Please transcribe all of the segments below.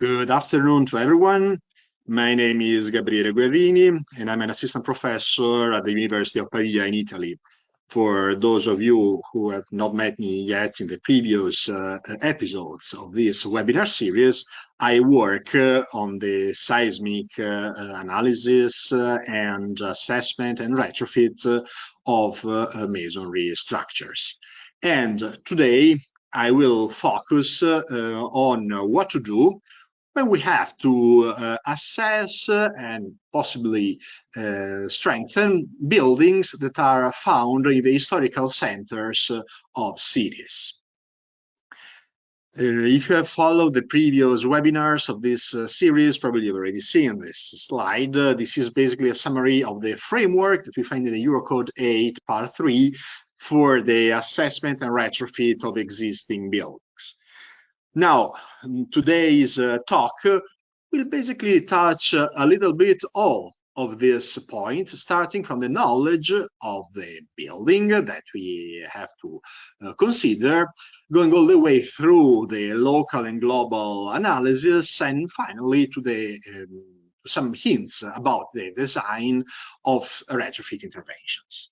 Good afternoon to everyone. My name is Gabriele Guerini, and I'm an assistant professor at the University of Pavia in Italy. For those of you who have not met me yet in the previous episodes of this webinar series, I work on the seismic analysis and assessment and retrofit of masonry structures. And today I will focus on what to do when we have to assess and possibly strengthen buildings that are found in the historical centers of cities. If you have followed the previous webinars of this series, probably you've already seen this slide. This is basically a summary of the framework that we find in the Eurocode 8 Part 3 for the assessment and retrofit of existing buildings. Now, today's talk will basically touch a little bit all of these points, starting from the knowledge of the building that we have to consider, going all the way through the local and global analysis, and finally to the some hints about the design of retrofit interventions.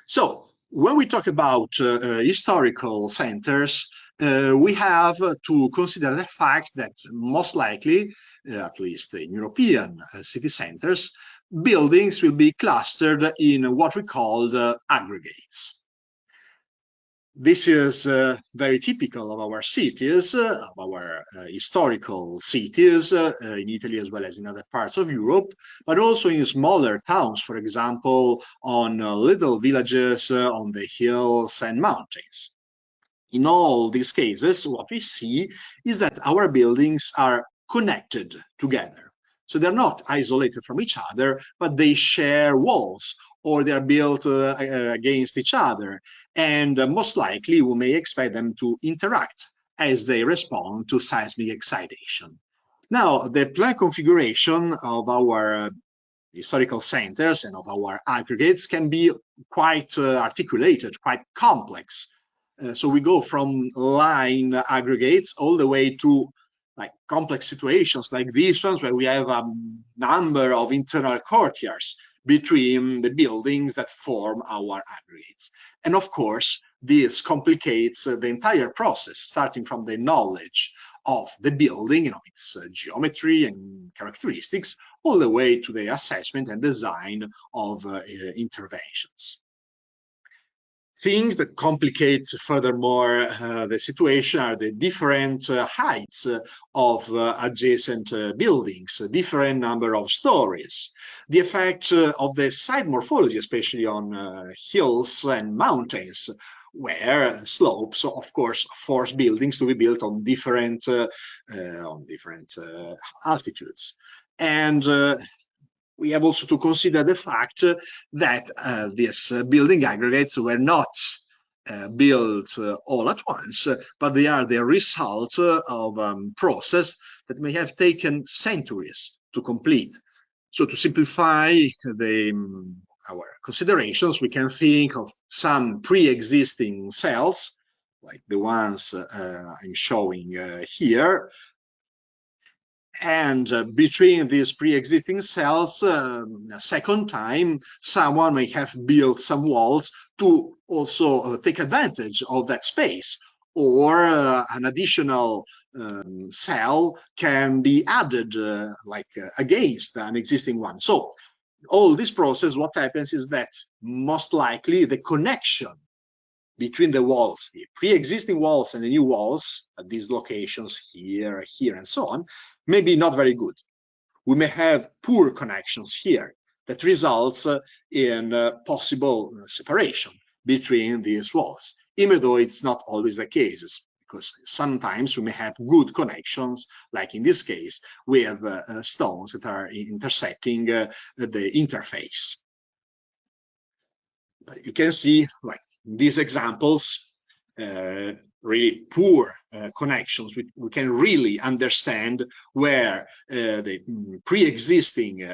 So, when we talk about historical centers, we have to consider the fact that most likely, at least in European city centers, buildings will be clustered in what we call the aggregates. This is very typical of our cities, of our historical cities in Italy as well as in other parts of Europe, but also in smaller towns, for example, on little villages on the hills and mountains. In all these cases, what we see is that our buildings are connected together. So they're not isolated from each other, but they share walls, or they are built against each other. And most likely, we may expect them to interact as they respond to seismic excitation. Now, the plan configuration of our historical centers and of our aggregates can be quite articulated, quite complex. So we go from line aggregates all the way to complex situations like these ones, where we have a number of internal courtyards between the buildings that form our aggregates. And of course, this complicates the entire process, starting from the knowledge of the building, its geometry and characteristics, all the way to the assessment and design of interventions. Things that complicate furthermore the situation are the different heights of adjacent buildings, different number of stories, the effect of the site morphology, especially on hills and mountains, where slopes, of course, force buildings to be built on different altitudes. And we have also to consider the fact that these building aggregates were not built all at once, but they are the result of a process that may have taken centuries to complete. So to simplify our considerations, we can think of some pre-existing cells, like the ones I'm showing here. And between these pre-existing cells, a second time, someone may have built some walls to also take advantage of that space, or an additional cell can be added against an existing one. So all this process, what happens is that most likely the connection between the walls, the pre-existing walls and the new walls at these locations here, here, and so on, may be not very good. We may have poor connections here that results in possible separation between these walls, even though it's not always the case, because sometimes we may have good connections, like in this case, with stones that are intersecting the interface. But you can see, like these examples, really poor connections. We can really understand where the pre-existing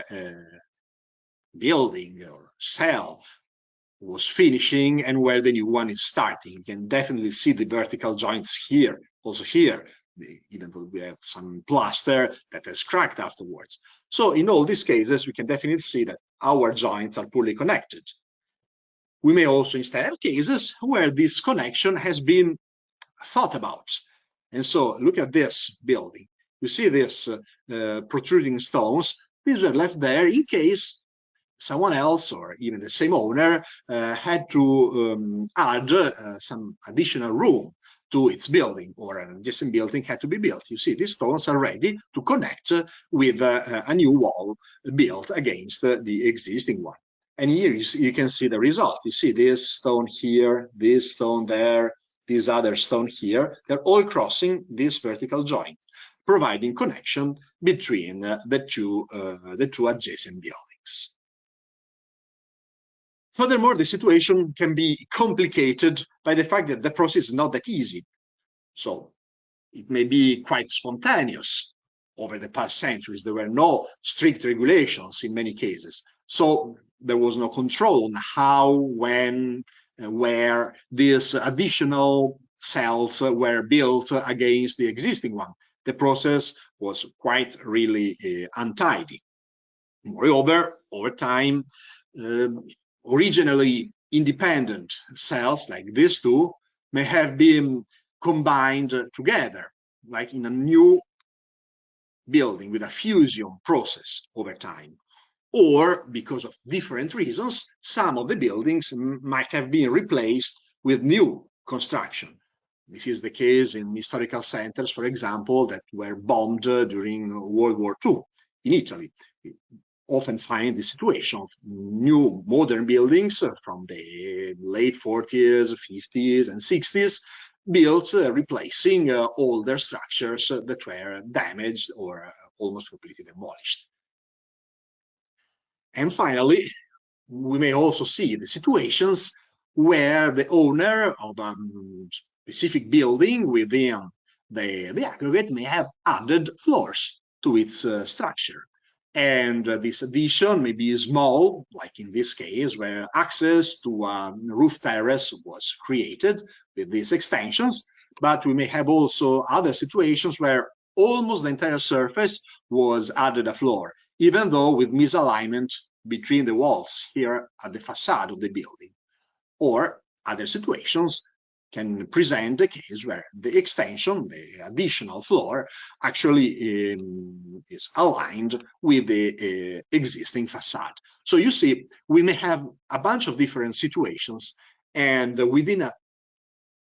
building or cell was finishing and where the new one is starting. You can definitely see the vertical joints here, also here, even though we have some plaster that has cracked afterwards. So in all these cases, we can definitely see that our joints are poorly connected. We may also instead have cases where this connection has been thought about. And so look at this building. You see this protruding stones. These were left there in case someone else or even the same owner had to add some additional room to its building, or an adjacent building had to be built. You see, these stones are ready to connect with a new wall built against the existing one. And here you can see the result. You see this stone here, this stone there, this other stone here. They're all crossing this vertical joint, providing connection between the two adjacent buildings. Furthermore, the situation can be complicated by the fact that the process is not that easy. So it may be quite spontaneous. Over the past centuries, there were no strict regulations in many cases. So there was no control on how, when, where these additional cells were built against the existing one. The process was quite really untidy. Moreover, over time, originally independent cells like these two may have been combined together, like in a new building with a fusion process over time. Or, because of different reasons, some of the buildings might have been replaced with new construction. This is the case in historical centers, for example, that were bombed during World War II in Italy. We often find the situation of new modern buildings from the late 40s, 50s, and 60s, built replacing older structures that were damaged or almost completely demolished. And finally, we may also see the situations where the owner of a specific building within the aggregate may have added floors to its structure. And this addition may be small, like in this case, where access to a roof terrace was created with these extensions. But we may have also other situations where almost the entire surface was added a floor, even though with misalignment between the walls here at the facade of the building. Or other situations can present a case where the extension, the additional floor, actually is aligned with the existing facade. So you see, we may have a bunch of different situations, and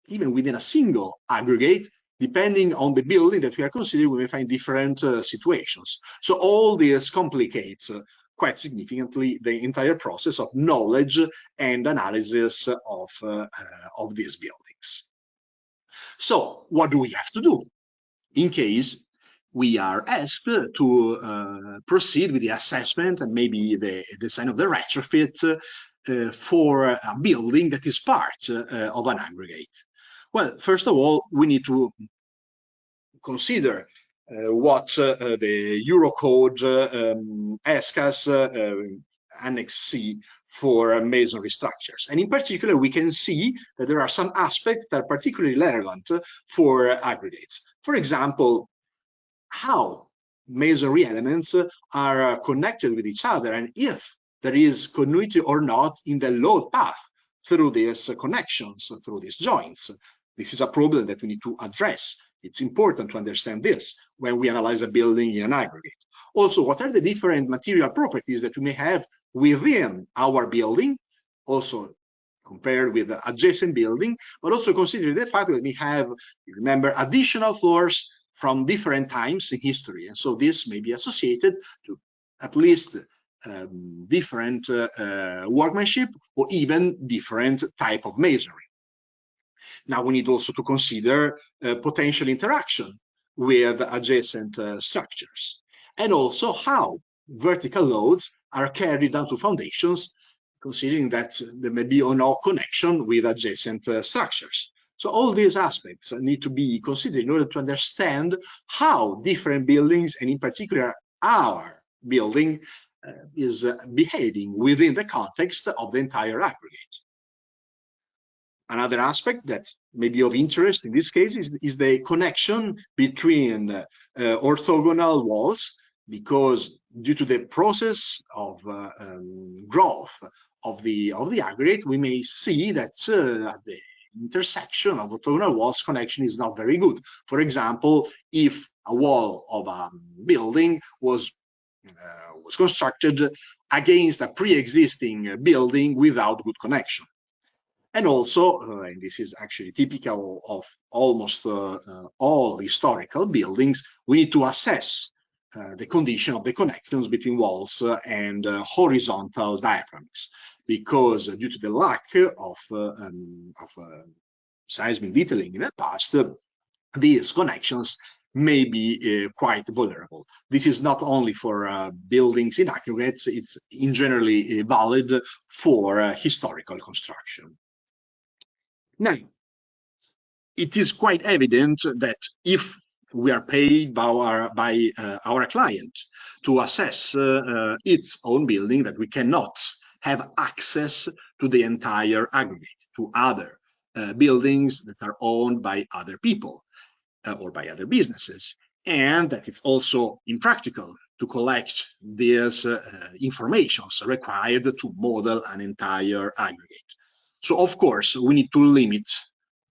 even within a single aggregate, depending on the building that we are considering, we may find different situations. So all this complicates quite significantly the entire process of knowledge and analysis of these buildings. So what do we have to do in case we are asked to proceed with the assessment and maybe the design of the retrofit for a building that is part of an aggregate? Well, first of all, we need to consider what the Eurocode asks us Annex C for masonry structures. And in particular, we can see that there are some aspects that are particularly relevant for aggregates. For example, how masonry elements are connected with each other, and if there is continuity or not in the load path through these connections, through these joints. This is a problem that we need to address. It's important to understand this when we analyze a building in an aggregate. Also, what are the different material properties that we may have within our building, also compared with the adjacent building, but also consider the fact that we have, remember, additional floors from different times in history. And so this may be associated to at least different workmanship or even different type of masonry. Now we need also to consider potential interaction with adjacent structures, and also how vertical loads are carried down to foundations, considering that there may be or no connection with adjacent structures. So all these aspects need to be considered in order to understand how different buildings, and in particular our building, is behaving within the context of the entire aggregate. Another aspect that may be of interest in this case is the connection between orthogonal walls, because due to the process of growth of the aggregate, we may see that at the intersection of orthogonal walls connection is not very good. For example, if a wall of a building was constructed against a pre-existing building without good connection. And also, and this is actually typical of almost all historical buildings, we need to assess the condition of the connections between walls and horizontal diaphragms, because due to the lack of seismic detailing in the past, these connections may be quite vulnerable. This is not only for buildings in aggregates, it's in generally valid for historical construction. Now, it is quite evident that if we are paid by our client to assess its own building, that we cannot have access to the entire aggregate, to other buildings that are owned by other people or by other businesses, and that it's also impractical to collect these informations required to model an entire aggregate. So, of course, we need to limit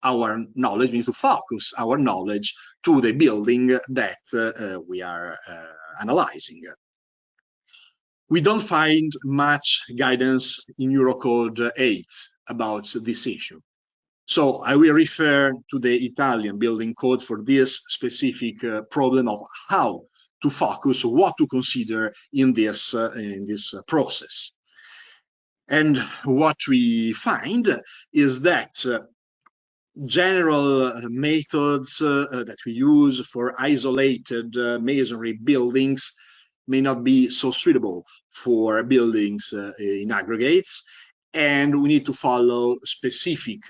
our knowledge, we need to focus our knowledge to the building that we are analyzing. We don't find much guidance in Eurocode 8 about this issue. So I will refer to the Italian building code for this specific problem of how to focus, what to consider in this process. And what we find is that general methods that we use for isolated masonry buildings may not be so suitable for buildings in aggregates, and we need to follow specific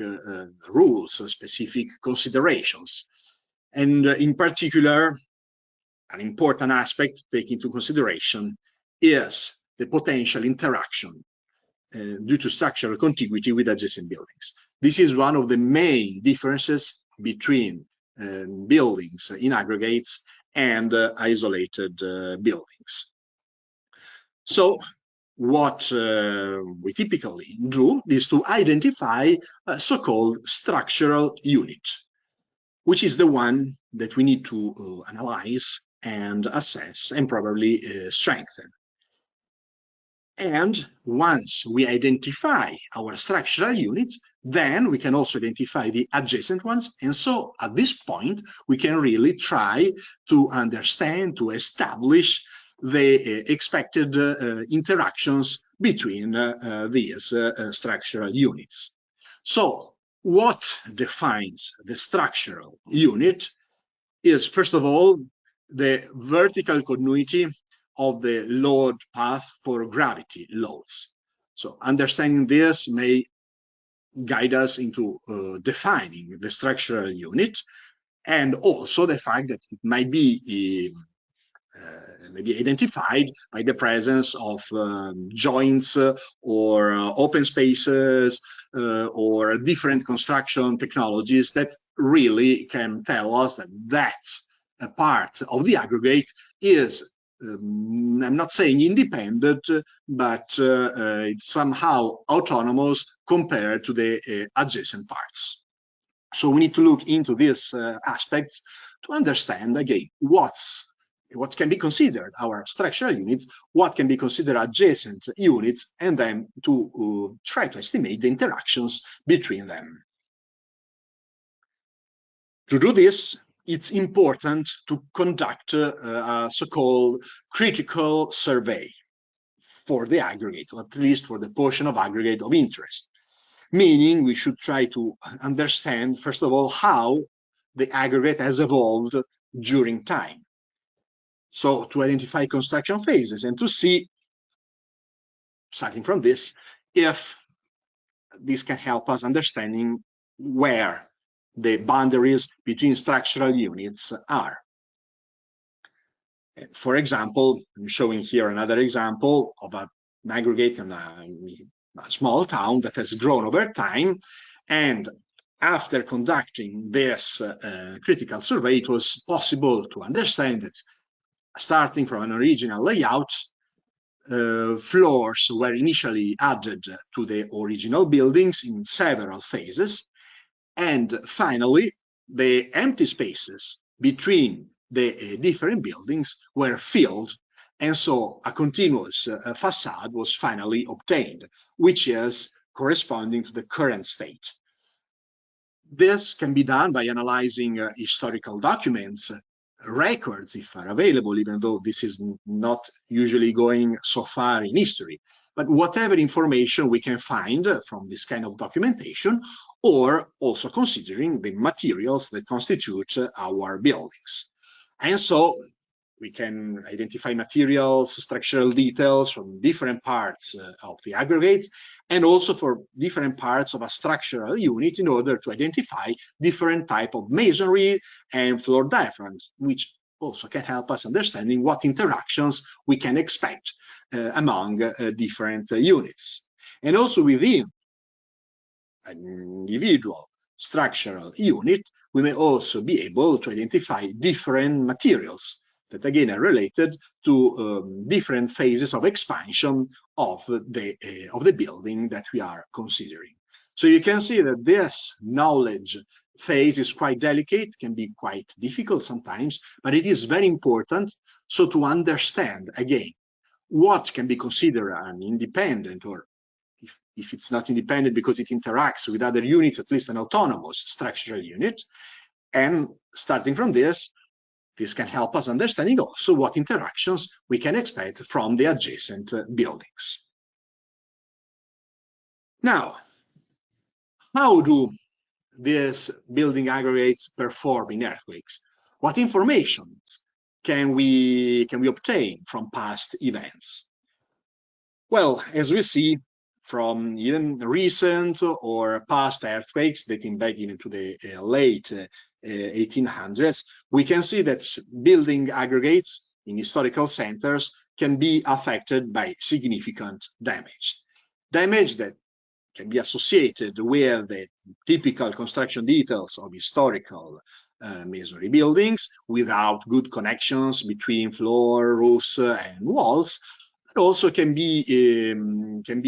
rules, specific considerations. And in particular, an important aspect to take into consideration is the potential interaction due to structural contiguity with adjacent buildings. This is one of the main differences between buildings in aggregates and isolated buildings. So what we typically do is to identify a so-called structural unit, which is the one that we need to analyze and assess and probably strengthen. And once we identify our structural units, then we can also identify the adjacent ones. And so at this point, we can really try to understand, to establish the expected interactions between these structural units. So what defines the structural unit is, first of all, the vertical continuity of the load path for gravity loads. So understanding this may guide us into defining the structural unit, and also the fact that it might be identified by the presence of joints or open spaces or different construction technologies that really can tell us that that part of the aggregate is I'm not saying independent, but it's somehow autonomous compared to the adjacent parts. So we need to look into these aspects to understand, again, what can be considered our structural units, what can be considered adjacent units, and then to try to estimate the interactions between them. To do this, it's important to conduct a so-called critical survey for the aggregate, or at least for the portion of aggregate of interest. Meaning we should try to understand, first of all, how the aggregate has evolved during time. So to identify construction phases and to see, starting from this, if this can help us understanding where the boundaries between structural units are. For example, I'm showing here another example of an aggregate in a small town that has grown over time, And after conducting this critical survey, it was possible to understand that, starting from an original layout, floors were initially added to the original buildings in several phases, and finally the empty spaces between the different buildings were filled, and so a continuous facade was finally obtained, which is corresponding to the current state. This can be done by analyzing historical documents, records if are available, even though this is not usually going so far in history, but whatever information we can find from this kind of documentation, or also considering the materials that constitute our buildings. And so we can identify materials, structural details from different parts of the aggregates, and also for different parts of a structural unit in order to identify different type of masonry and floor diaphragms, which also can help us understanding what interactions we can expect among different units. And also within an individual structural unit, we may also be able to identify different materials that again are related to different phases of expansion of the building that we are considering. So you can see that this knowledge phase is quite delicate, can be quite difficult sometimes, but it is very important so to understand again what can be considered an independent, or if it's not independent because it interacts with other units, at least an autonomous structural unit. And starting from this can help us understanding also what interactions we can expect from the adjacent buildings. Now, how do these building aggregates perform in earthquakes? What information can we obtain from past events? Well, as we see from even recent or past earthquakes dating back even to the late 1800s, we can see that building aggregates in historical centers can be affected by significant damage. Damage that can be associated with the typical construction details of historical masonry buildings without good connections between floor, roofs, and walls. But also can be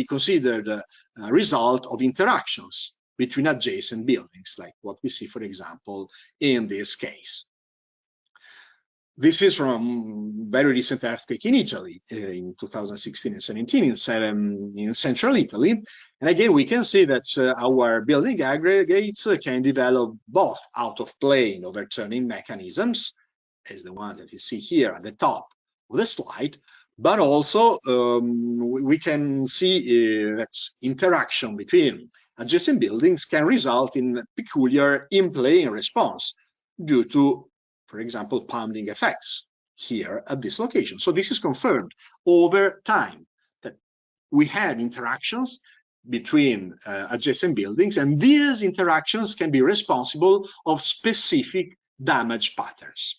considered a result of interactions between adjacent buildings, like what we see, for example, in this case. This is from very recent earthquake in Italy in 2016 and 17 in central Italy. And again, we can see that our building aggregates can develop both out-of-plane overturning mechanisms, as the ones that you see here at the top of the slide, but also we can see that interaction between adjacent buildings can result in peculiar in-plane response due to, for example, pounding effects here at this location. So this is confirmed over time that we have interactions between adjacent buildings, and these interactions can be responsible of specific damage patterns.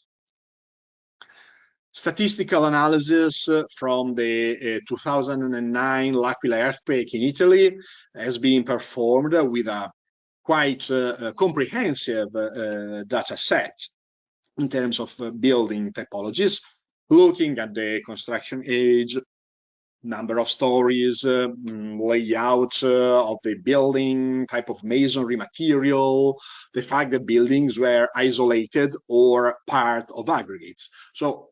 Statistical analysis from the 2009 L'Aquila earthquake in Italy has been performed with a quite comprehensive data set in terms of building typologies, looking at the construction age, number of stories, layout of the building, type of masonry material, the fact that buildings were isolated or part of aggregates. So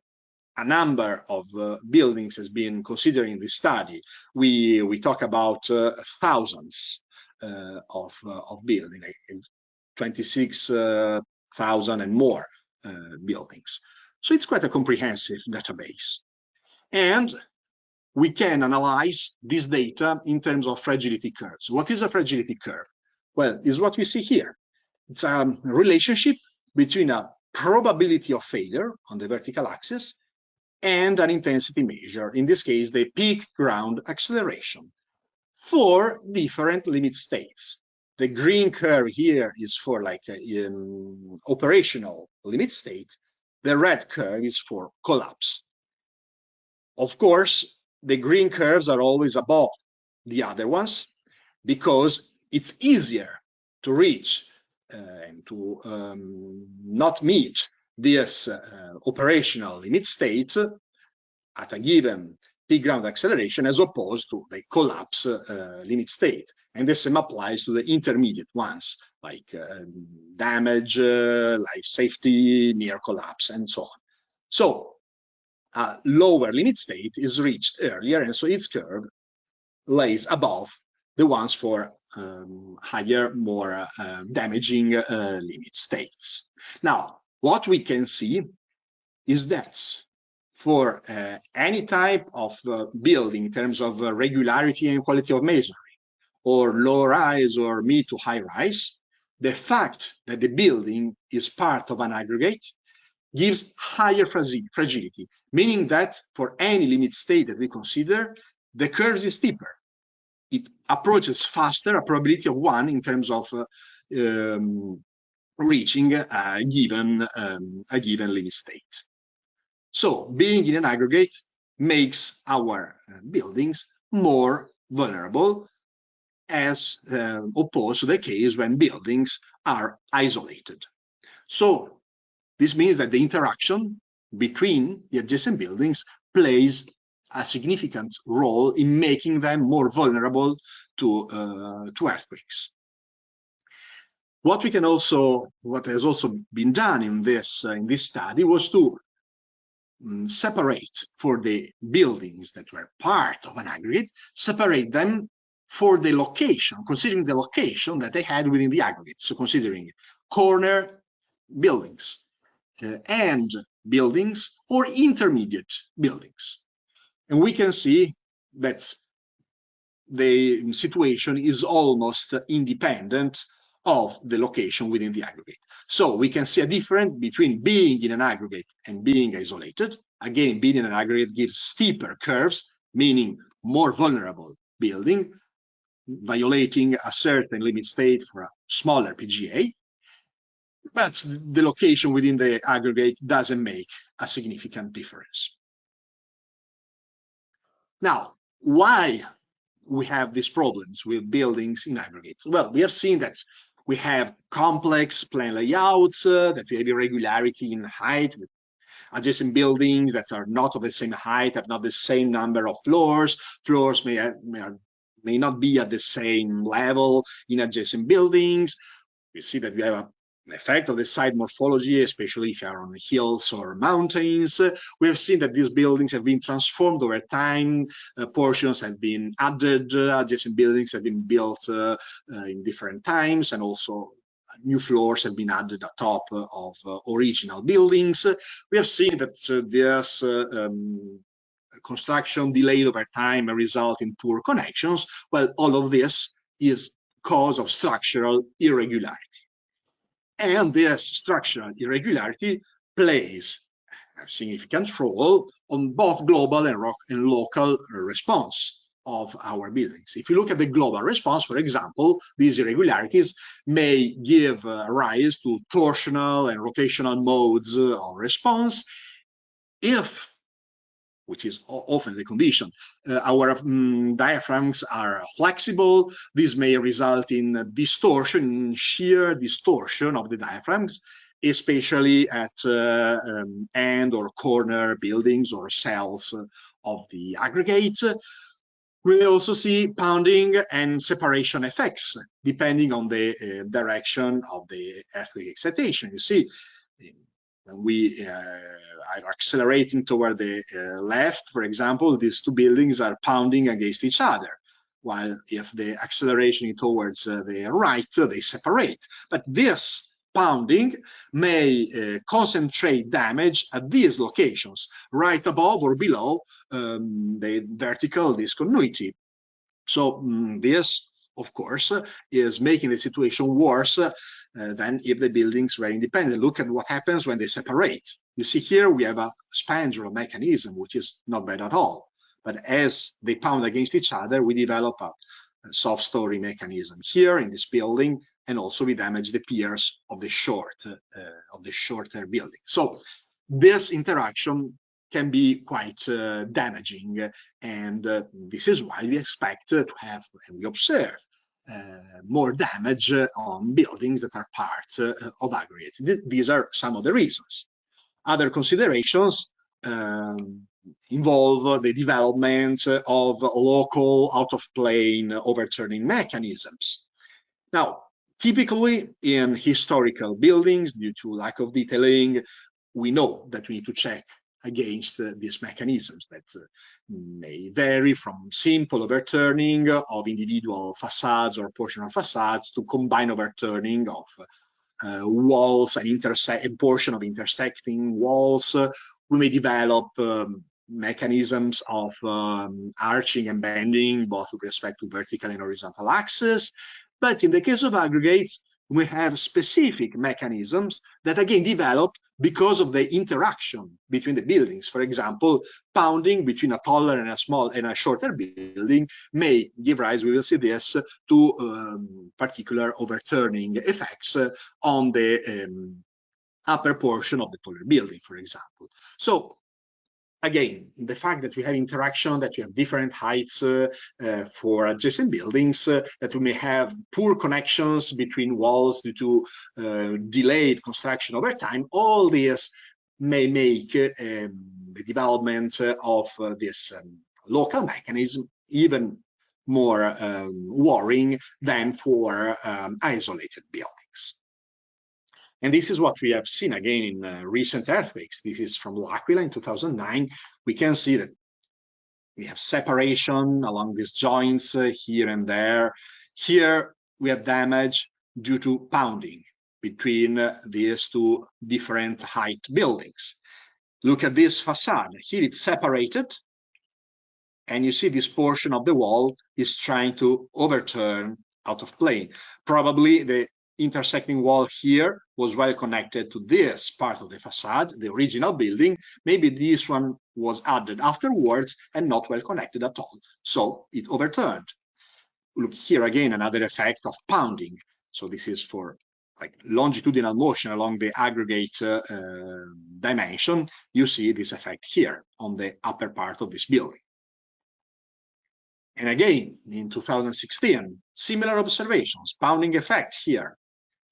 a number of buildings has been considered in this study. We talk about thousands of buildings, like 26,000 and more buildings. So it's quite a comprehensive database. And we can analyze this data in terms of fragility curves. What is a fragility curve? Well, it's what we see here. It's a relationship between a probability of failure on the vertical axis and an intensity measure, in this case, the peak ground acceleration, for different limit states. The green curve here is for like operational limit state. The red curve is for collapse. Of course, the green curves are always above the other ones because it's easier to reach and to not meet this operational limit state at a given peak ground acceleration as opposed to the collapse limit state. And the same applies to the intermediate ones, like damage, life safety, near collapse, and so on. So a lower limit state is reached earlier, and so its curve lays above the ones for higher, more damaging limit states. Now, what we can see is that for any type of building in terms of regularity and quality of masonry, or low rise or mid to high rise, the fact that the building is part of an aggregate gives higher fragility, meaning that for any limit state that we consider, the curve is steeper. It approaches faster, a probability of 1 in terms of reaching a given limit state. So being in an aggregate makes our buildings more vulnerable as opposed to the case when buildings are isolated. So this means that the interaction between the adjacent buildings plays a significant role in making them more vulnerable to earthquakes. What has also been done in this study was to separate for the buildings that were part of an aggregate, separate them for the location, considering the location that they had within the aggregate. So considering corner buildings, end buildings, or intermediate buildings. And we can see that the situation is almost independent of the location within the aggregate. So we can see a difference between being in an aggregate and being isolated. Again, being in an aggregate gives steeper curves, meaning more vulnerable building, violating a certain limit state for a smaller PGA. But the location within the aggregate doesn't make a significant difference. Now, why we have these problems with buildings in aggregates? Well, we have seen that we have complex plan layouts, that we have irregularity in height with adjacent buildings that are not of the same height, have not the same number of floors. Floors may not be at the same level in adjacent buildings. We see that we have an effect of the site morphology, especially if you are on hills or mountains. We have seen that these buildings have been transformed over time. Portions have been added, adjacent buildings have been built in different times, and also new floors have been added atop of original buildings. We have seen that this construction delayed over time and result in poor connections. Well, all of this is cause of structural irregularity. And this structural irregularity plays a significant role on both global and local response of our buildings. If you look at the global response, for example, these irregularities may give rise to torsional and rotational modes of response if, which is often the condition, our diaphragms are flexible. This may result in distortion, in shear distortion of the diaphragms, especially at end or corner buildings or cells of the aggregates. We also see pounding and separation effects, depending on the direction of the earthquake excitation. You see, when we are accelerating toward the left, for example, these two buildings are pounding against each other, while if the acceleration is towards the right, they separate. But this pounding may concentrate damage at these locations, right above or below the vertical discontinuity. So this, of course, is making the situation worse than if the buildings were independent. Look at what happens when they separate. You see here we have a spandrel mechanism, which is not bad at all. But as they pound against each other, we develop a soft story mechanism here in this building, and also we damage the piers of the shorter building. So this interaction can be quite damaging, and this is why we expect to have, and we observe, more damage on buildings that are part of aggregates. These are some of the reasons. Other considerations involve the development of local out-of-plane overturning mechanisms. Now, typically in historical buildings, due to lack of detailing, we know that we need to check against these mechanisms that may vary from simple overturning of individual facades or portion of facades to combined overturning of walls and portion of intersecting walls. We may develop mechanisms of arching and bending, both with respect to vertical and horizontal axis. But in the case of aggregates, we have specific mechanisms that again develop because of the interaction between the buildings. For example, pounding between a taller and a shorter building may give rise, we will see this, to particular overturning effects on the upper portion of the taller building, for example. So again, the fact that we have interaction, that we have different heights for adjacent buildings, that we may have poor connections between walls due to delayed construction over time, all this may make the development of this local mechanism even more worrying than for isolated buildings. And this is what we have seen again in recent earthquakes. This is from L'Aquila in 2009. We can see that we have separation along these joints here and there. Here we have damage due to pounding between these two different height buildings. Look at this facade. Here it's separated, and you see this portion of the wall is trying to overturn out of plane. Probably the intersecting wall here was well connected to this part of the facade, the original building. Maybe this one was added afterwards and not well connected at all, so it overturned. Look here again, another effect of pounding. So this is for like longitudinal motion along the aggregate dimension. You see this effect here on the upper part of this building. And again, in 2016, similar observations, pounding effect here,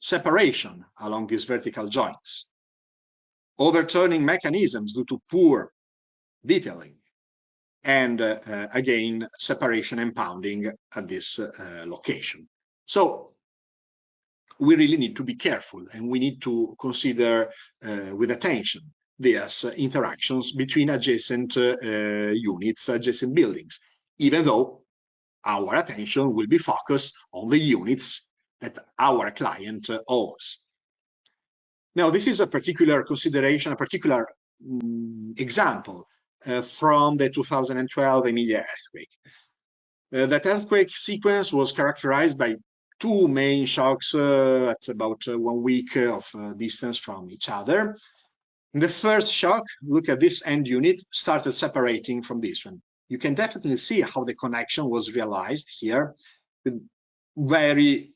separation along these vertical joints, overturning mechanisms due to poor detailing, and again, separation and pounding at this location. So we really need to be careful, and we need to consider with attention these interactions between adjacent units, adjacent buildings, even though our attention will be focused on the units that our client owns. Now, this is a particular consideration, a particular example from the 2012 Emilia earthquake. That earthquake sequence was characterized by two main shocks at about 1 week of distance from each other. In the first shock, look at this end unit started separating from this one. You can definitely see how the connection was realized here with very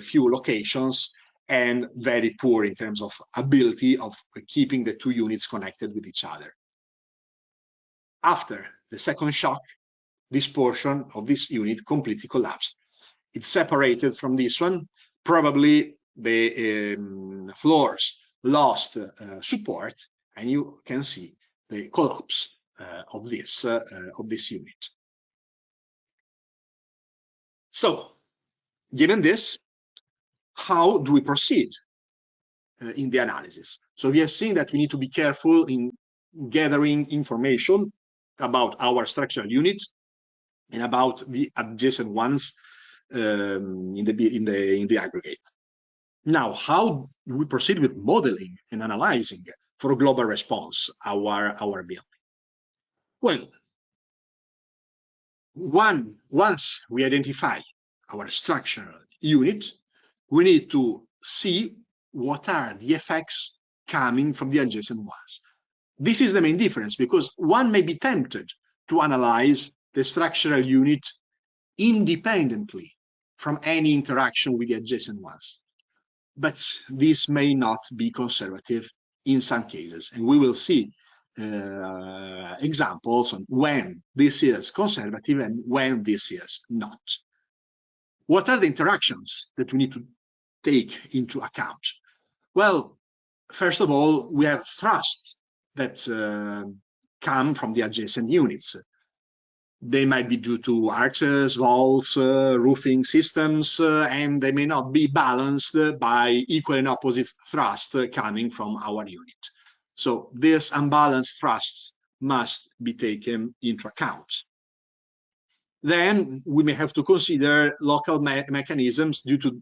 few locations and very poor in terms of ability of keeping the two units connected with each other. After the second shock, this portion of this unit completely collapsed. It separated from this one. Probably the floors lost support, and you can see the collapse of this unit. So, given this, how do we proceed in the analysis? So we have seen that we need to be careful in gathering information about our structural unit and about the adjacent ones in the aggregate. Now, how do we proceed with modeling and analyzing for a global response our building? Well, once we identify our structural unit, we need to see what are the effects coming from the adjacent ones. This is the main difference, because one may be tempted to analyze the structural unit independently from any interaction with the adjacent ones. But this may not be conservative in some cases, and we will see examples on when this is conservative and when this is not. What are the interactions that we need to take into account? Well, first of all, we have thrusts that come from the adjacent units. They might be due to arches, walls, roofing systems, and they may not be balanced by equal and opposite thrust coming from our unit. So these unbalanced thrusts must be taken into account. Then we may have to consider local mechanisms due to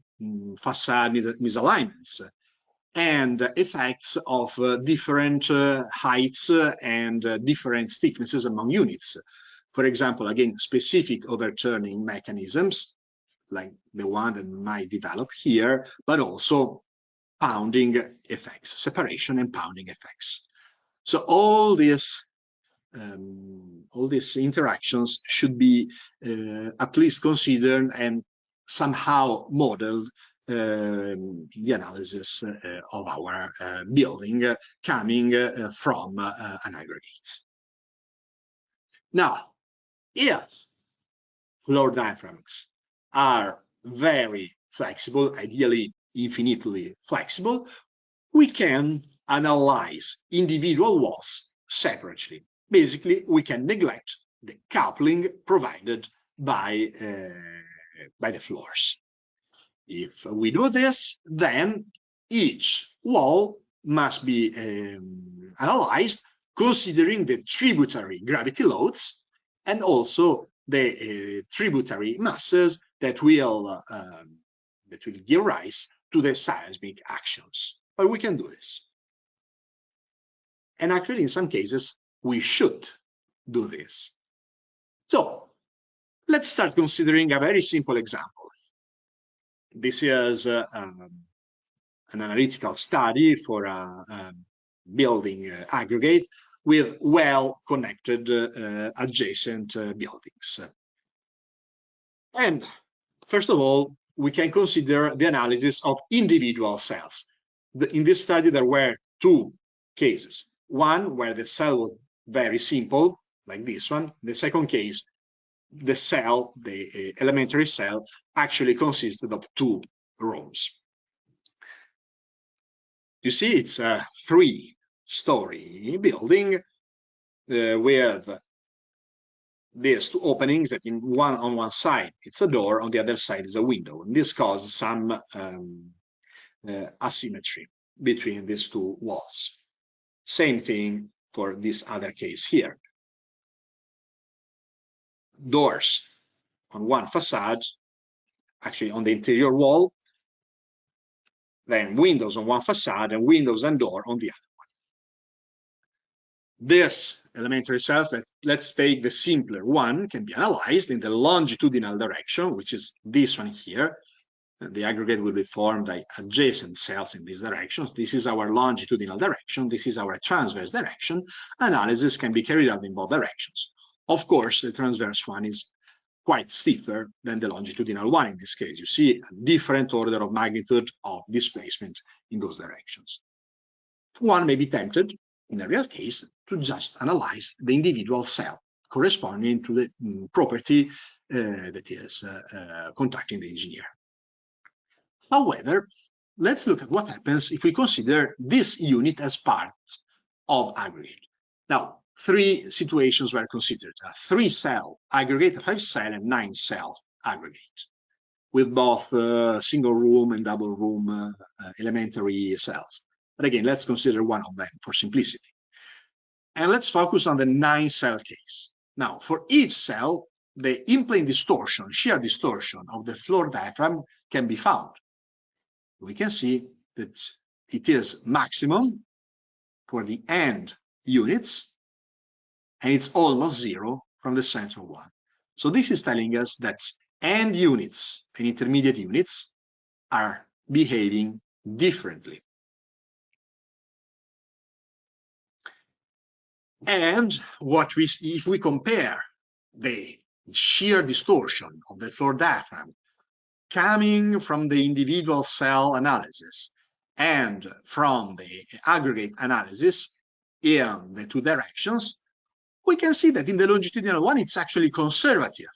facade misalignments and effects of different heights and different thicknesses among units. For example, again, specific overturning mechanisms, like the one that might develop here, but also pounding effects, separation and pounding effects. So all these interactions should be at least considered and somehow modeled the analysis of our building coming from an aggregate. Now, if floor diaphragms are very flexible, ideally infinitely flexible, we can analyze individual walls separately. Basically, we can neglect the coupling provided by the floors. If we do this, then each wall must be analyzed considering the tributary gravity loads and also the tributary masses that will give rise to the seismic actions. But we can do this. And actually, in some cases, we should do this. So let's start considering a very simple example. This is an analytical study for a building aggregate with well-connected adjacent buildings. And first of all, we can consider the analysis of individual cells. In this study, there were two cases. One where the cell was very simple, like this one. The second case, the cell, the elementary cell, actually consisted of two rooms. You see, it's a three-story building with these two openings that on one side it's a door, on the other side is a window. And this causes some asymmetry between these two walls. Same thing for this other case here. Doors on one facade, actually on the interior wall, then windows on one facade and windows and door on the other one. This elementary cells, let's take the simpler one, can be analyzed in the longitudinal direction, which is this one here. The aggregate will be formed by adjacent cells in this direction. This is our longitudinal direction. This is our transverse direction. Analysis can be carried out in both directions. Of course, the transverse one is quite steeper than the longitudinal one in this case. You see a different order of magnitude of displacement in those directions. One may be tempted, in a real case, to just analyze the individual cell corresponding to the property that is contacting the engineer. However, let's look at what happens if we consider this unit as part of aggregate. Now, three situations were considered: a 3-cell aggregate, a 5-cell, and 9-cell aggregate, with both single room and double room elementary cells. But again, let's consider one of them for simplicity. And let's focus on the 9-cell case. Now, for each cell, the in-plane distortion, shear distortion of the floor diaphragm can be found. We can see that it is maximum for the end units, and it's almost zero from the central one. So this is telling us that end units and intermediate units are behaving differently. And if we compare the shear distortion of the floor diaphragm coming from the individual cell analysis and from the aggregate analysis in the two directions, we can see that in the longitudinal one, it's actually conservative,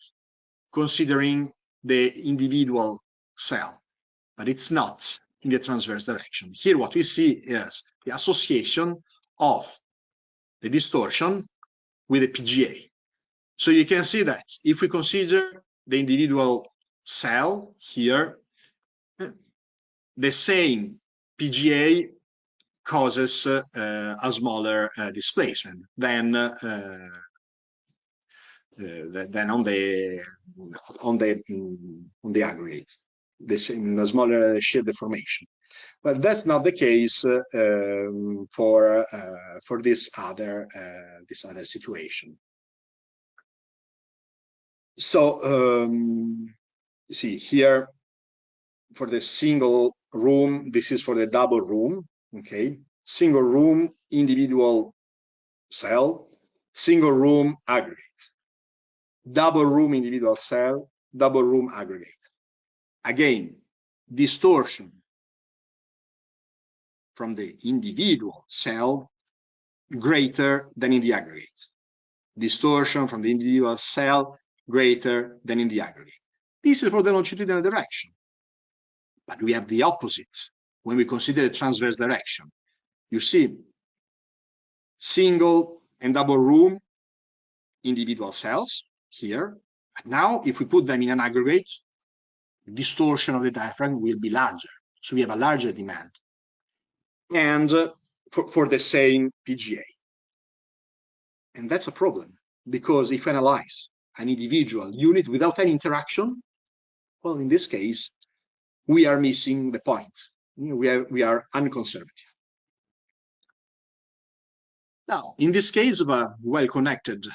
considering the individual cell, but it's not in the transverse direction. Here what we see is the association of the distortion with the PGA. So you can see that if we consider the individual cell here, the same PGA causes a smaller displacement than on the aggregate, the smaller shear deformation. But that's not the case for this other situation. So you see here for the single room, this is for the double room. Okay, single room, individual cell, single room aggregate, double room individual cell, double room aggregate. Again, distortion from the individual cell greater than in the aggregate. Distortion from the individual cell greater than in the aggregate. This is for the longitudinal direction. But we have the opposite when we consider the transverse direction. You see, single and double room individual cells here. But now, if we put them in an aggregate, distortion of the diaphragm will be larger. So we have a larger demand. And for the same PGA. And that's a problem, because if we analyze an individual unit without any interaction, well, in this case, we are missing the point. We are unconservative. Now, in this case of a well-connected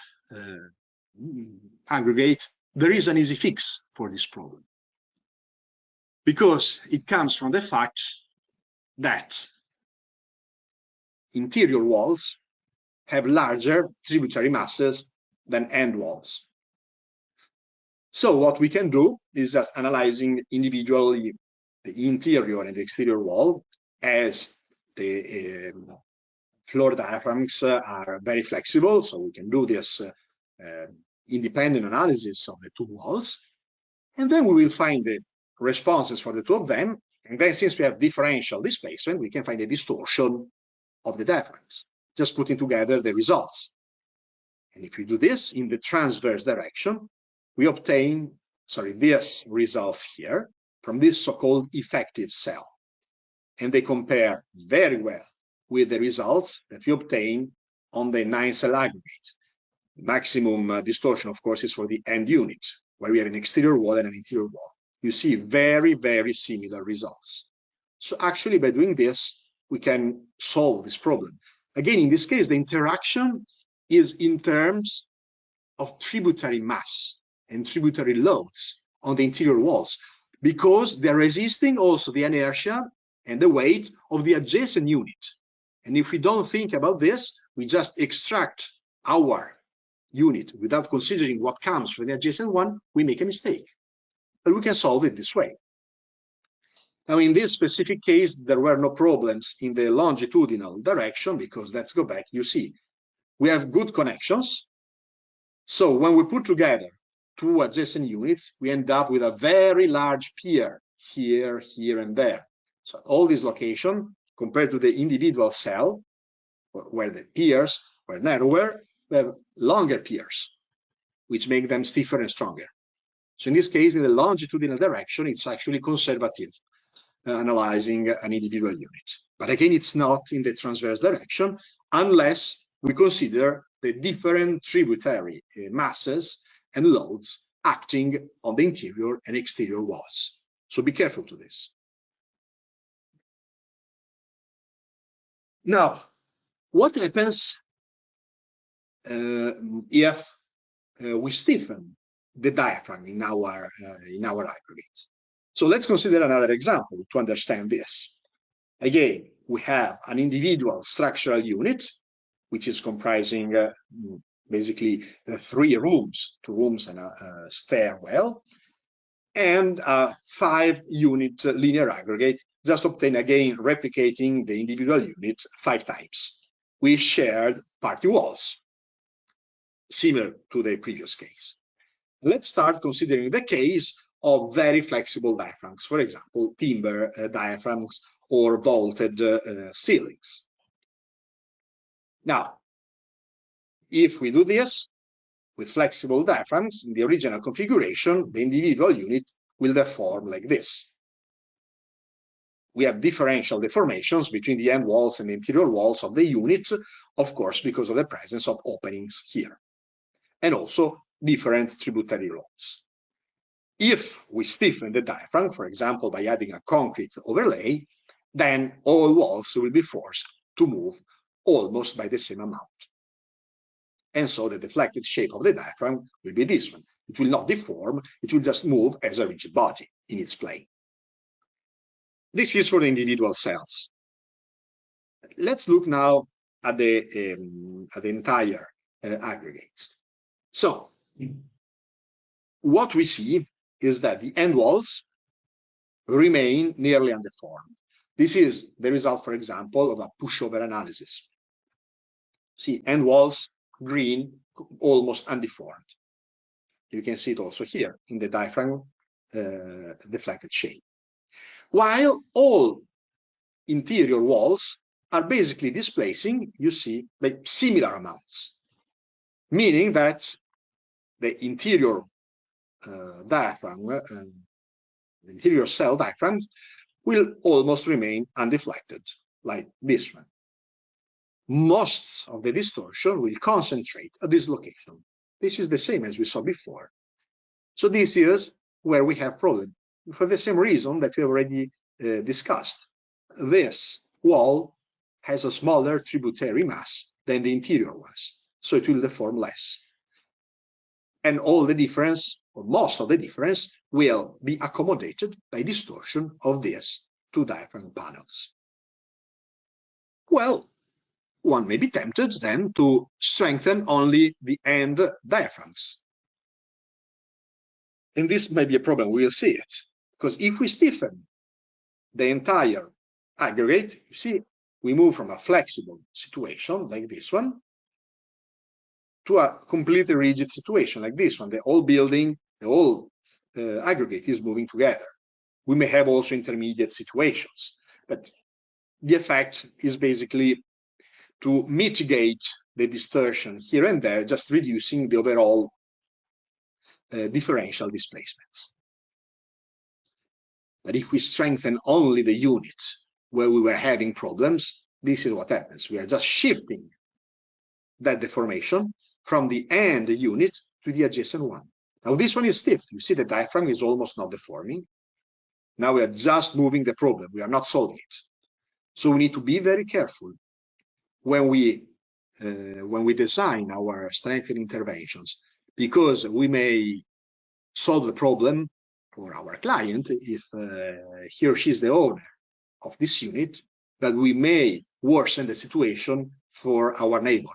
aggregate, there is an easy fix for this problem, because it comes from the fact that interior walls have larger tributary masses than end walls. So what we can do is just analyzing individually the interior and the exterior wall, as the floor diaphragms are very flexible, so we can do this independent analysis of the two walls, and then we will find the responses for the two of them, and then since we have differential displacement, we can find the distortion of the diaphragms, just putting together the results. And if we do this in the transverse direction, we obtain, these results here from this so-called effective cell. And they compare very well with the results that we obtain on the 9-cell aggregate. Maximum distortion, of course, is for the end unit, where we have an exterior wall and an interior wall. You see very, very similar results. So actually, by doing this, we can solve this problem. Again, in this case, the interaction is in terms of tributary mass and tributary loads on the interior walls, because they're resisting also the inertia and the weight of the adjacent unit. And if we don't think about this, we just extract our unit without considering what comes from the adjacent one, we make a mistake. But we can solve it this way. Now, in this specific case, there were no problems in the longitudinal direction, because let's go back. You see, we have good connections. So when we put together two adjacent units, we end up with a very large pier here, here, and there. So all these locations, compared to the individual cell, where the piers were narrower, we have longer piers, which make them stiffer and stronger. So in this case, in the longitudinal direction, it's actually conservative, analyzing an individual unit. But again, it's not in the transverse direction unless we consider the different tributary masses and loads acting on the interior and exterior walls. So be careful to this. Now, what happens if we stiffen the diaphragm in our aggregate? So let's consider another example to understand this. Again, we have an individual structural unit, which is comprising basically 3 rooms, 2 rooms and a stairwell, and a 5-unit linear aggregate, just obtained again replicating the individual units 5 times. We shared party walls, similar to the previous case. Let's start considering the case of very flexible diaphragms, for example, timber diaphragms or vaulted ceilings. Now, if we do this with flexible diaphragms in the original configuration, the individual unit will deform like this. We have differential deformations between the end walls and the interior walls of the unit, of course, because of the presence of openings here, and also different tributary loads. If we stiffen the diaphragm, for example, by adding a concrete overlay, then all walls will be forced to move almost by the same amount. And so the deflected shape of the diaphragm will be this one. It will not deform, it will just move as a rigid body in its plane. This is for the individual cells. Let's look now at the entire aggregate. So, what we see is that the end walls remain nearly undeformed. This is the result, for example, of a pushover analysis. See, end walls, green, almost undeformed. You can see it also here in the diaphragm deflected shape. While all interior walls are basically displacing, you see, like similar amounts, meaning that the interior diaphragm, the interior cell diaphragms will almost remain undeflected, like this one. Most of the distortion will concentrate at this location. This is the same as we saw before. So this is where we have problem. For the same reason that we already discussed. This wall has a smaller tributary mass than the interior ones, so it will deform less. And all the difference, or most of the difference, will be accommodated by distortion of these two diaphragm panels. Well, one may be tempted then to strengthen only the end diaphragms. And this may be a problem, we will see it. Because if we stiffen the entire aggregate, you see, we move from a flexible situation like this one to a completely rigid situation like this one. The whole building, the whole aggregate is moving together. We may have also intermediate situations, but the effect is basically to mitigate the distortion here and there, just reducing the overall differential displacements. But if we strengthen only the units where we were having problems, this is what happens. We are just shifting that deformation from the end unit to the adjacent one. Now this one is stiff. You see the diaphragm is almost not deforming. Now we are just moving the problem. We are not solving it. So we need to be very careful when we design our strengthening interventions, because we may solve the problem for our client if he or she is the owner of this unit, but we may worsen the situation for our neighbor,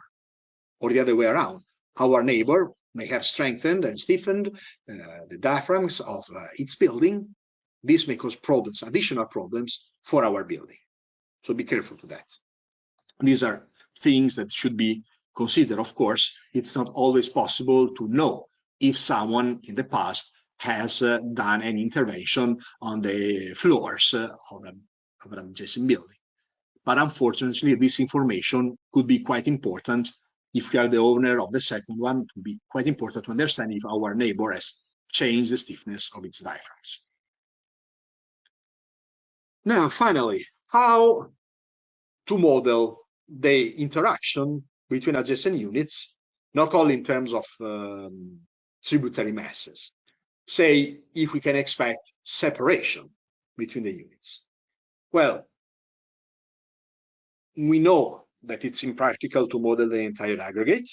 or the other way around. Our neighbor may have strengthened and stiffened the diaphragms of its building. This may cause problems, additional problems for our building. So be careful to that. These are things that should be considered. Of course, it's not always possible to know if someone in the past has done an intervention on the floors of an adjacent building. But unfortunately, this information could be quite important if we are the owner of the second one. It would be quite important to understand if our neighbor has changed the stiffness of its diaphragms. Now, finally, how to model the interaction between adjacent units, not only in terms of tributary masses. Say, if we can expect separation between the units. Well, we know that it's impractical to model the entire aggregate,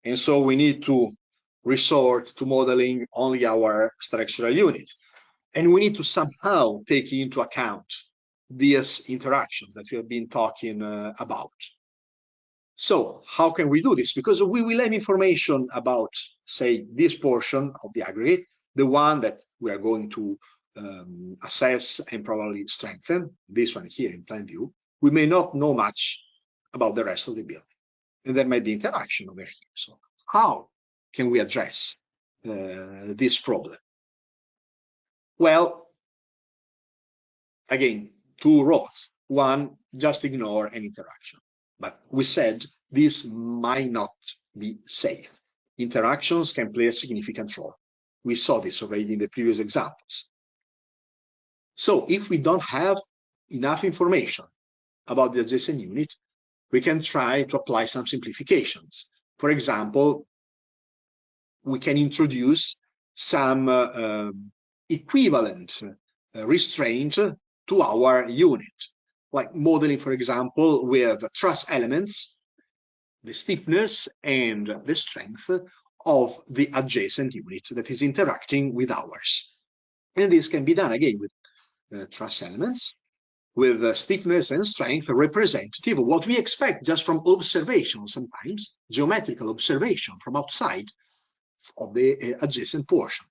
and so we need to resort to modeling only our structural units. And we need to somehow take into account these interactions that we have been talking about. So how can we do this? Because we will have information about, say, this portion of the aggregate, the one that we are going to assess and probably strengthen, this one here in plan view. We may not know much about the rest of the building. And there might be interaction over here. So how can we address this problem? Well, again, two roles. One, just ignore an interaction. But we said this might not be safe. Interactions can play a significant role. We saw this already in the previous examples. So if we don't have enough information about the adjacent unit, we can try to apply some simplifications. For example, we can introduce some equivalent restraint to our unit, like modeling, for example, with truss elements, the stiffness and the strength of the adjacent unit that is interacting with ours. And this can be done again with truss elements, with stiffness and strength representative of what we expect just from observation, sometimes geometrical observation from outside of the adjacent portion.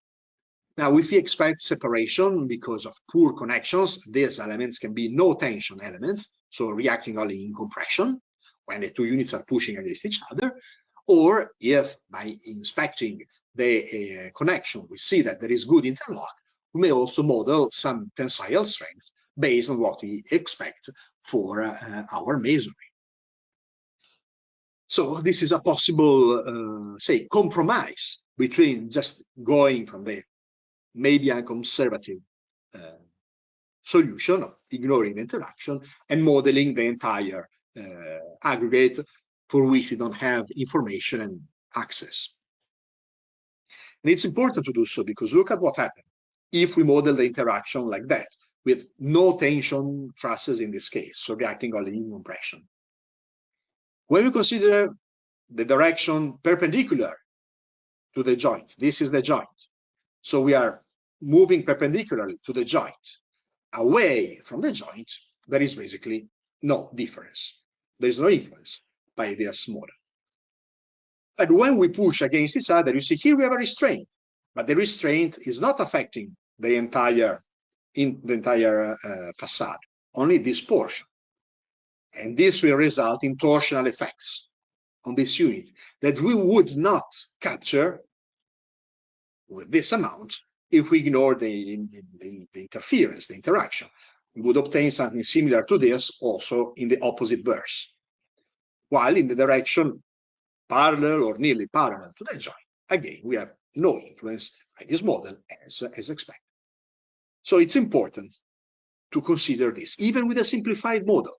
Now, if we expect separation because of poor connections, these elements can be no tension elements, so reacting only in compression when the two units are pushing against each other, or if by inspecting the connection we see that there is good interlock, we may also model some tensile strength based on what we expect for our masonry. So this is a possible, say, compromise between just going from the maybe a conservative solution of ignoring the interaction and modeling the entire aggregate for which we don't have information and access. And it's important to do so because look at what happened if we model the interaction like that, with no tension trusses in this case, so reacting only in compression. When we consider the direction perpendicular to the joint, this is the joint. So we are moving perpendicularly to the joint. Away from the joint, there is basically no difference. There is no influence by this model. But when we push against each other, you see here we have a restraint, but the restraint is not affecting the entire facade, only this portion. And this will result in torsional effects on this unit that we would not capture with this amount if we ignore the interference, the interaction. We would obtain something similar to this also in the opposite verse. While in the direction parallel or nearly parallel to the joint, again, we have no influence by this model as expected. So it's important to consider this, even with a simplified model.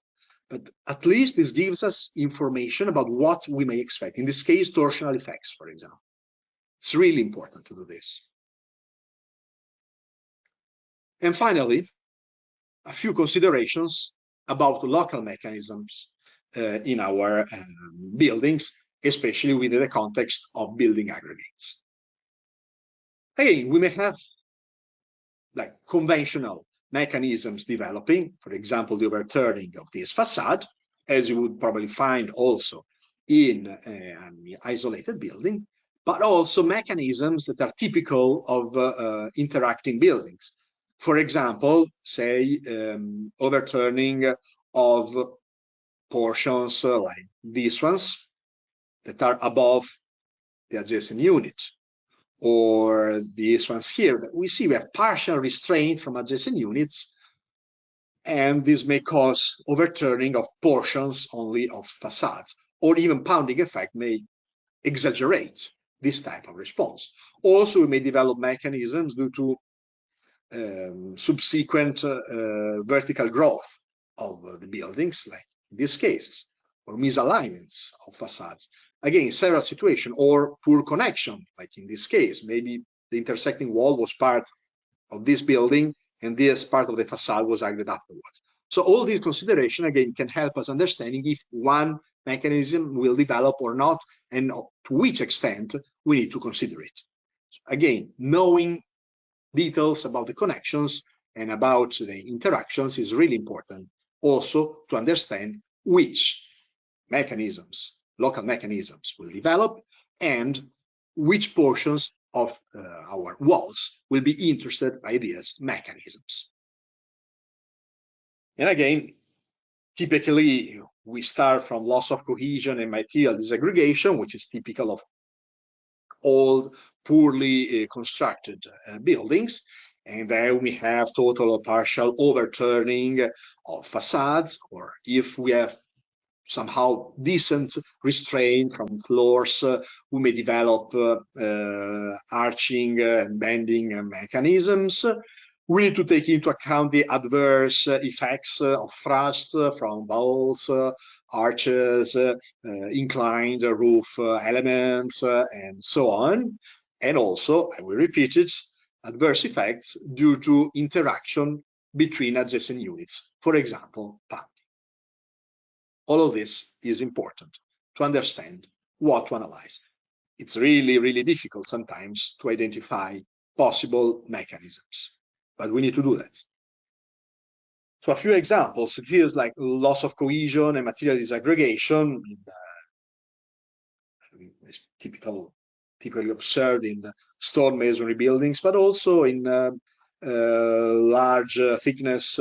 But at least this gives us information about what we may expect. In this case, torsional effects, for example. It's really important to do this. And finally, a few considerations about local mechanisms in our buildings, especially within the context of building aggregates. Again, we may have like conventional mechanisms developing, for example, the overturning of this facade, as you would probably find also in an isolated building, but also mechanisms that are typical of interacting buildings. For example, say overturning of portions like these ones that are above the adjacent unit, or these ones here that we see we have partial restraint from adjacent units, and this may cause overturning of portions only of facades, or even pounding effect may exaggerate this type of response. Also, we may develop mechanisms due to subsequent vertical growth of the buildings, like in these cases, or misalignments of facades. Again, several situations, or poor connection, like in this case, maybe the intersecting wall was part of this building and this part of the facade was added afterwards. So all these considerations, again, can help us understanding if one mechanism will develop or not, and to which extent we need to consider it. So again, knowing details about the connections and about the interactions is really important, also to understand which mechanisms, local mechanisms, will develop and which portions of our walls will be interested by these mechanisms. And again, typically we start from loss of cohesion and material disaggregation, which is typical of old, poorly constructed buildings. And then we have total or partial overturning of facades, or if we have somehow decent restraint from floors, we may develop arching and bending mechanisms. We need to take into account the adverse effects of thrust from walls, arches, inclined roof elements, and so on. And also, I will repeat it, adverse effects due to interaction between adjacent units, for example, pounding. All of this is important to understand what to analyze. It's really, really difficult sometimes to identify possible mechanisms, but we need to do that. So a few examples, it is like loss of cohesion and material disaggregation, it's typically observed in stone masonry buildings, but also in large thickness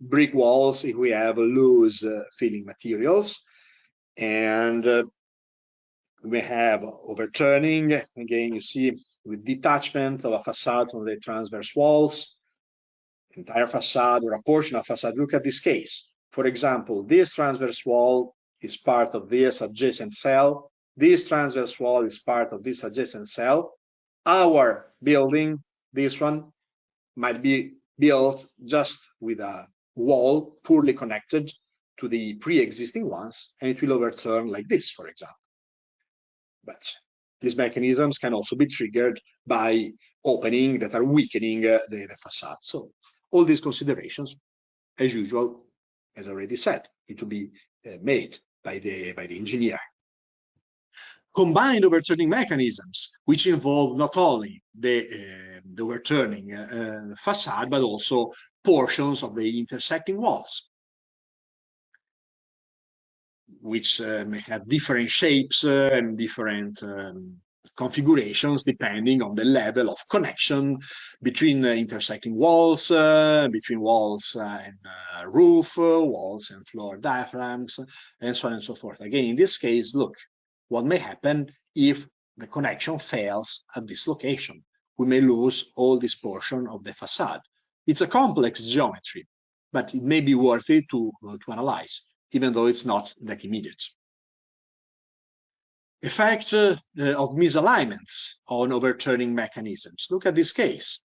brick walls if we have loose filling materials. And we may have overturning, again, you see, with detachment of a facade from the transverse walls, entire facade or a portion of facade. Look at this case. For example, this transverse wall is part of this adjacent cell. This transverse wall is part of this adjacent cell. Our building, this one, might be built just with a wall poorly connected to the pre-existing ones, and it will overturn like this, for example. But these mechanisms can also be triggered by opening that are weakening the facade. So all these considerations, as usual, as I already said, need to be made by the engineer. Combined overturning mechanisms, which involve not only the overturning facade, but also portions of the intersecting walls, which may have different shapes and different configurations depending on the level of connection between intersecting walls, between walls and roof, walls and floor diaphragms, and so on and so forth. Again, in this case, look, what may happen if the connection fails at this location. We may lose all this portion of the facade. It's a complex geometry, but it may be worth it to analyze, even though it's not that immediate. Effect of misalignments on overturning mechanisms. Look at this case.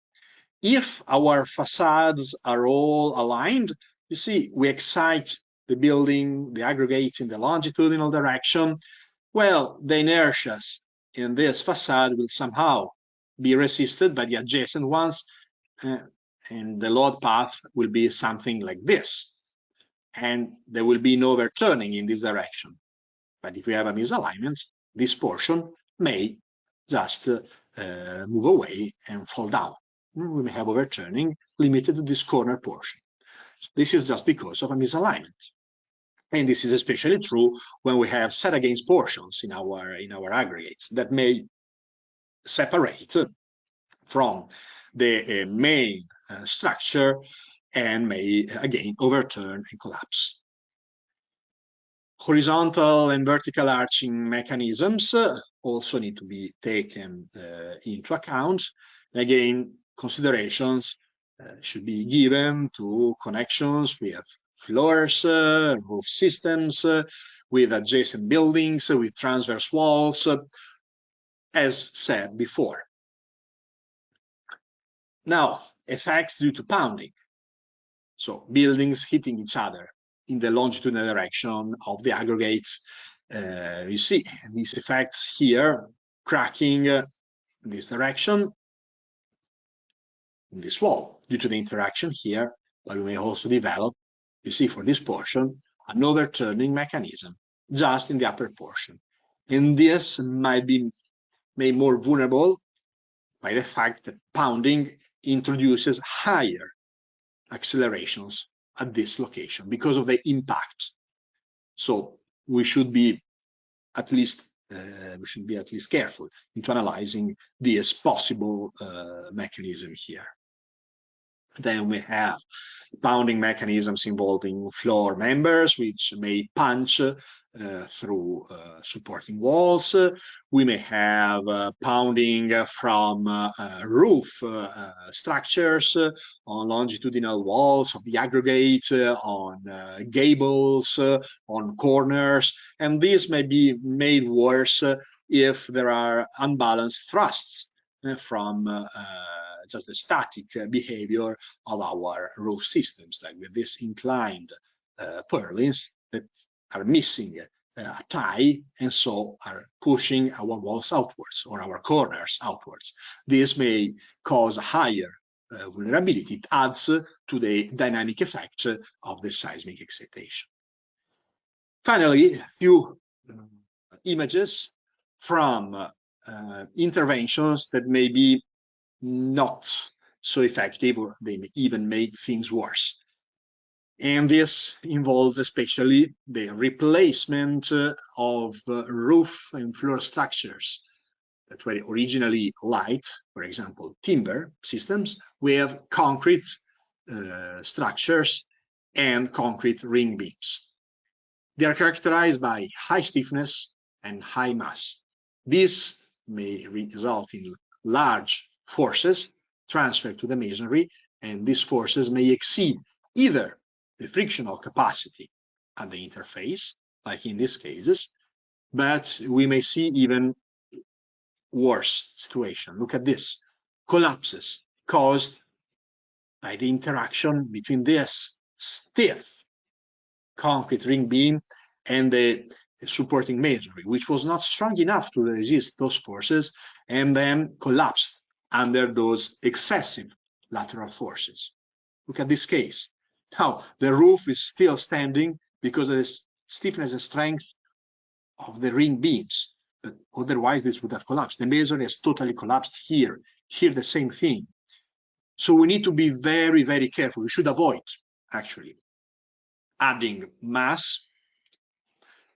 If our facades are all aligned, you see, we excite the building, the aggregates in the longitudinal direction. Well, the inertias in this facade will somehow be resisted by the adjacent ones, and the load path will be something like this. And there will be no overturning in this direction. But if we have a misalignment, this portion may just move away and fall down. We may have overturning limited to this corner portion. So this is just because of a misalignment. And this is especially true when we have set against portions in our aggregates that may separate from the main structure and may again overturn and collapse. Horizontal and vertical arching mechanisms also need to be taken into account. Again, considerations should be given to connections with floors, roof systems, with adjacent buildings, with transverse walls, as said before. Now, effects due to pounding. So buildings hitting each other in the longitudinal direction of the aggregates. You see these effects here, cracking in this direction, in this wall, due to the interaction here, but we may also develop, you see, for this portion, an overturning mechanism just in the upper portion. And this might be made more vulnerable by the fact that pounding introduces higher accelerations at this location because of the impact. So we should be at least careful into analyzing this possible mechanism here. Then we have pounding mechanisms involving floor members, which may punch through supporting walls. We may have pounding from roof structures on longitudinal walls of the aggregate, on gables, on corners, and this may be made worse if there are unbalanced thrusts from just the static behavior of our roof systems, like with these inclined purlins that are missing a tie and so are pushing our walls outwards or our corners outwards. This may cause higher vulnerability. It adds to the dynamic effect of the seismic excitation. Finally, a few images from interventions that may be not so effective, or they may even make things worse. And this involves especially the replacement of roof and floor structures that were originally light, for example, timber systems, with concrete structures and concrete ring beams. They are characterized by high stiffness and high mass. This may result in large forces transferred to the masonry, and these forces may exceed either the frictional capacity at the interface, like in these cases, but we may see even worse situation. Look at this. Collapses caused by the interaction between this stiff concrete ring beam and the supporting masonry, which was not strong enough to resist those forces, and then collapsed under those excessive lateral forces. Look at this case. Now, the roof is still standing because of the stiffness and strength of the ring beams, but otherwise this would have collapsed. The masonry has totally collapsed here. Here, the same thing. So we need to be very, very careful. We should avoid, actually, adding mass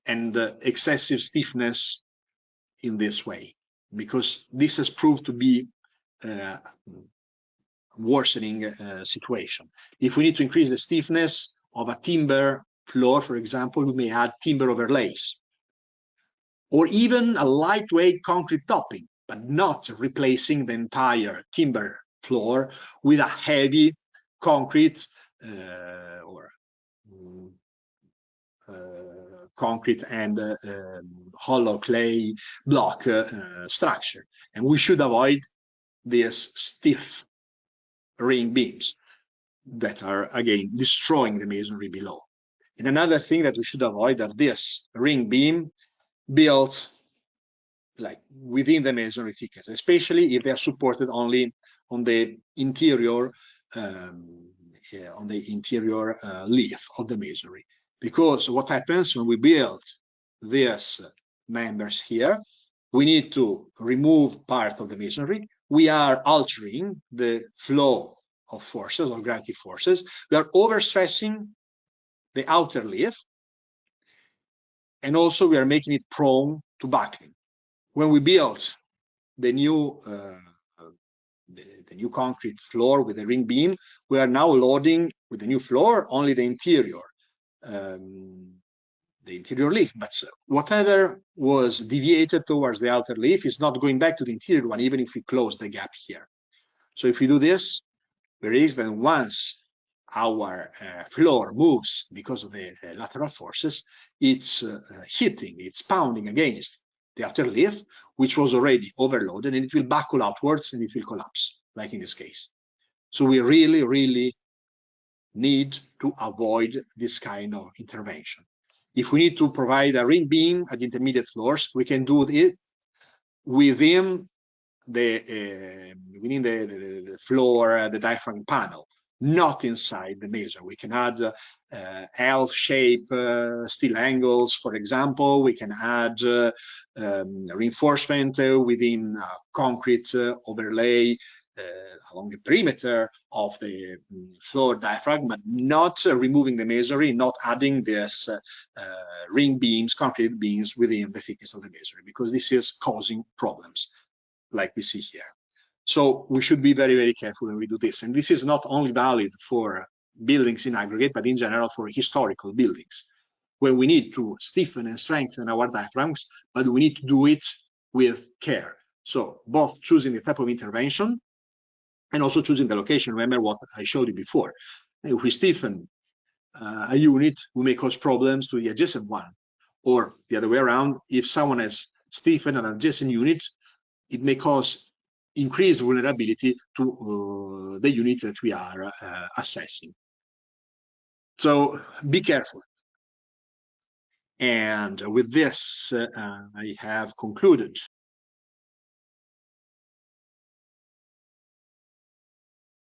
and excessive stiffness in this way, because this has proved to be worsening situation. If we need to increase the stiffness of a timber floor, for example, we may add timber overlays, or even a lightweight concrete topping, but not replacing the entire timber floor with a heavy concrete concrete and hollow clay block structure. And we should avoid these stiff ring beams that are, again, destroying the masonry below. And another thing that we should avoid are this ring beam built like within the masonry thickness, especially if they are supported only on the interior leaf of the masonry. Because what happens when we build these members here, we need to remove part of the masonry. We are altering the flow of forces, or gravity forces. We are overstressing the outer leaf, and also we are making it prone to buckling. When we build the new concrete floor with the ring beam, we are now loading with the new floor only the interior leaf, but whatever was deviated towards the outer leaf is not going back to the interior one, even if we close the gap here. So if we do this, we realize that once our floor moves because of the lateral forces, it's hitting, it's pounding against the outer leaf, which was already overloaded, and it will buckle outwards and it will collapse, like in this case. So we really, really need to avoid this kind of intervention. If we need to provide a ring beam at intermediate floors, we can do it within the floor, the diaphragm panel, not inside the masonry. We can add L-shape steel angles, for example. We can add reinforcement within concrete overlay along the perimeter of the floor diaphragm, but not removing the masonry, not adding this ring beams, concrete beams within the thickness of the masonry, because this is causing problems like we see here. So we should be very, very careful when we do this. And this is not only valid for buildings in aggregate, but in general for historical buildings, where we need to stiffen and strengthen our diaphragms, but we need to do it with care. So both choosing the type of intervention and also choosing the location. Remember what I showed you before. If we stiffen a unit, we may cause problems to the adjacent one, or the other way around. If someone has stiffened an adjacent unit, it may cause increased vulnerability to the unit that we are assessing. So be careful. And with this, I have concluded